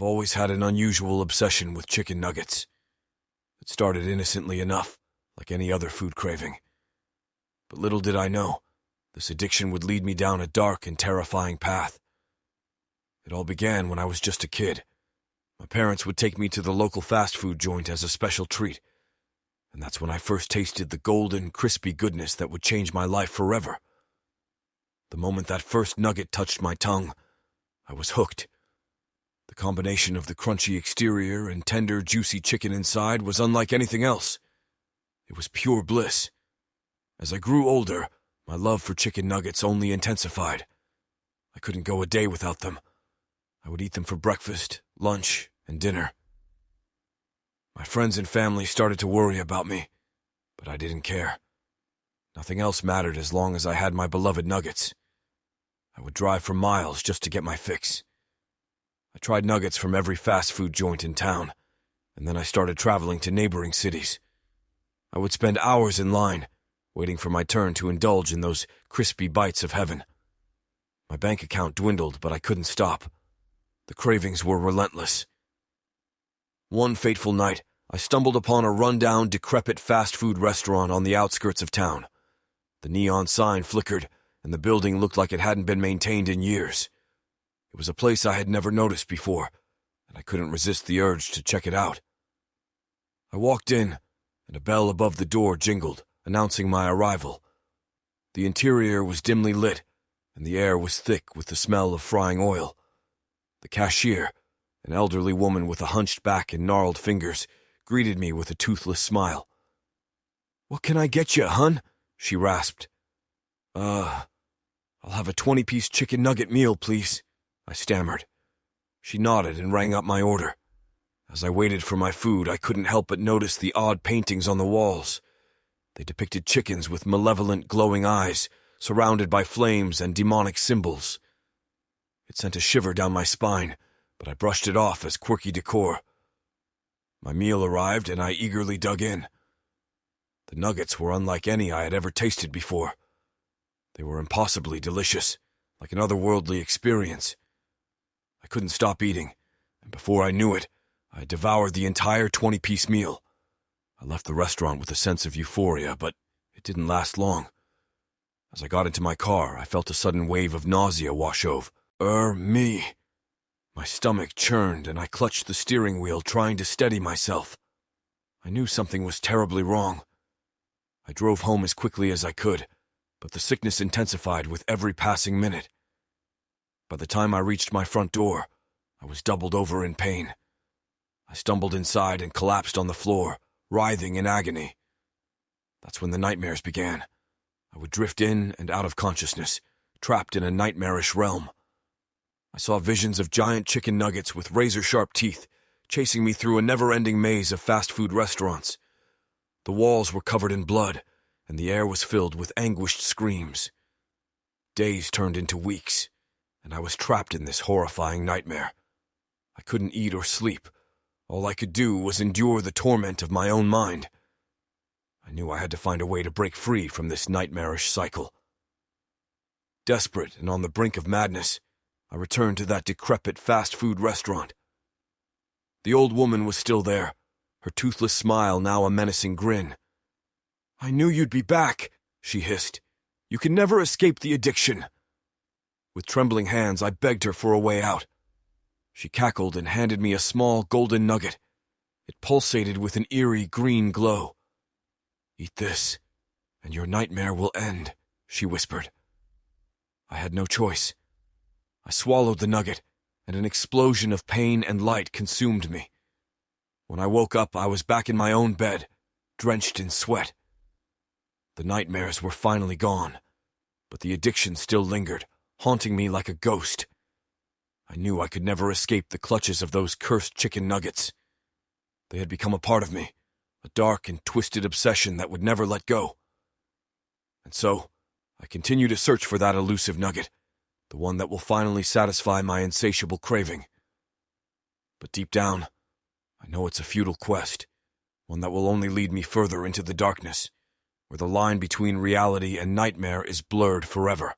I've always had an unusual obsession with chicken nuggets. It started innocently enough, like any other food craving. But little did I know, this addiction would lead me down a dark and terrifying path. It all began when I was just a kid. My parents would take me to the local fast food joint as a special treat, and that's when I first tasted the golden, crispy goodness that would change my life forever. The moment that first nugget touched my tongue, I was hooked. The combination of the crunchy exterior and tender, juicy chicken inside was unlike anything else. It was pure bliss. As I grew older, my love for chicken nuggets only intensified. I couldn't go a day without them. I would eat them for breakfast, lunch, and dinner. My friends and family started to worry about me, but I didn't care. Nothing else mattered as long as I had my beloved nuggets. I would drive for miles just to get my fix. I tried nuggets from every fast food joint in town, and then I started traveling to neighboring cities. I would spend hours in line, waiting for my turn to indulge in those crispy bites of heaven. My bank account dwindled, but I couldn't stop. The cravings were relentless. One fateful night, I stumbled upon a run-down, decrepit fast food restaurant on the outskirts of town. The neon sign flickered, and the building looked like it hadn't been maintained in years. It was a place I had never noticed before, and I couldn't resist the urge to check it out. I walked in, and a bell above the door jingled, announcing my arrival. The interior was dimly lit, and the air was thick with the smell of frying oil. The cashier, an elderly woman with a hunched back and gnarled fingers, greeted me with a toothless smile. "What can I get you, hun?" she rasped. I'll have a 20-piece chicken nugget meal, please," I stammered. She nodded and rang up my order. As I waited for my food, I couldn't help but notice the odd paintings on the walls. They depicted chickens with malevolent, glowing eyes, surrounded by flames and demonic symbols. It sent a shiver down my spine, but I brushed it off as quirky decor. My meal arrived, and I eagerly dug in. The nuggets were unlike any I had ever tasted before. They were impossibly delicious, like an otherworldly experience. I couldn't stop eating, and before I knew it, I devoured the entire 20-piece meal. I left the restaurant with a sense of euphoria, but it didn't last long. As I got into my car, I felt a sudden wave of nausea wash over me. My stomach churned, and I clutched the steering wheel, trying to steady myself. I knew something was terribly wrong. I drove home as quickly as I could, but the sickness intensified with every passing minute. By the time I reached my front door, I was doubled over in pain. I stumbled inside and collapsed on the floor, writhing in agony. That's when the nightmares began. I would drift in and out of consciousness, trapped in a nightmarish realm. I saw visions of giant chicken nuggets with razor-sharp teeth, chasing me through a never-ending maze of fast food restaurants. The walls were covered in blood, and the air was filled with anguished screams. Days turned into weeks, and I was trapped in this horrifying nightmare. I couldn't eat or sleep. All I could do was endure the torment of my own mind. I knew I had to find a way to break free from this nightmarish cycle. Desperate and on the brink of madness, I returned to that decrepit fast food restaurant. The old woman was still there, her toothless smile now a menacing grin. "I knew you'd be back," she hissed. "You can never escape the addiction." With trembling hands, I begged her for a way out. She cackled and handed me a small golden nugget. It pulsated with an eerie green glow. "Eat this, and your nightmare will end," she whispered. I had no choice. I swallowed the nugget, and an explosion of pain and light consumed me. When I woke up, I was back in my own bed, drenched in sweat. The nightmares were finally gone, but the addiction still lingered, haunting me like a ghost. I knew I could never escape the clutches of those cursed chicken nuggets. They had become a part of me, a dark and twisted obsession that would never let go. And so, I continue to search for that elusive nugget, the one that will finally satisfy my insatiable craving. But deep down, I know it's a futile quest, one that will only lead me further into the darkness, where the line between reality and nightmare is blurred forever.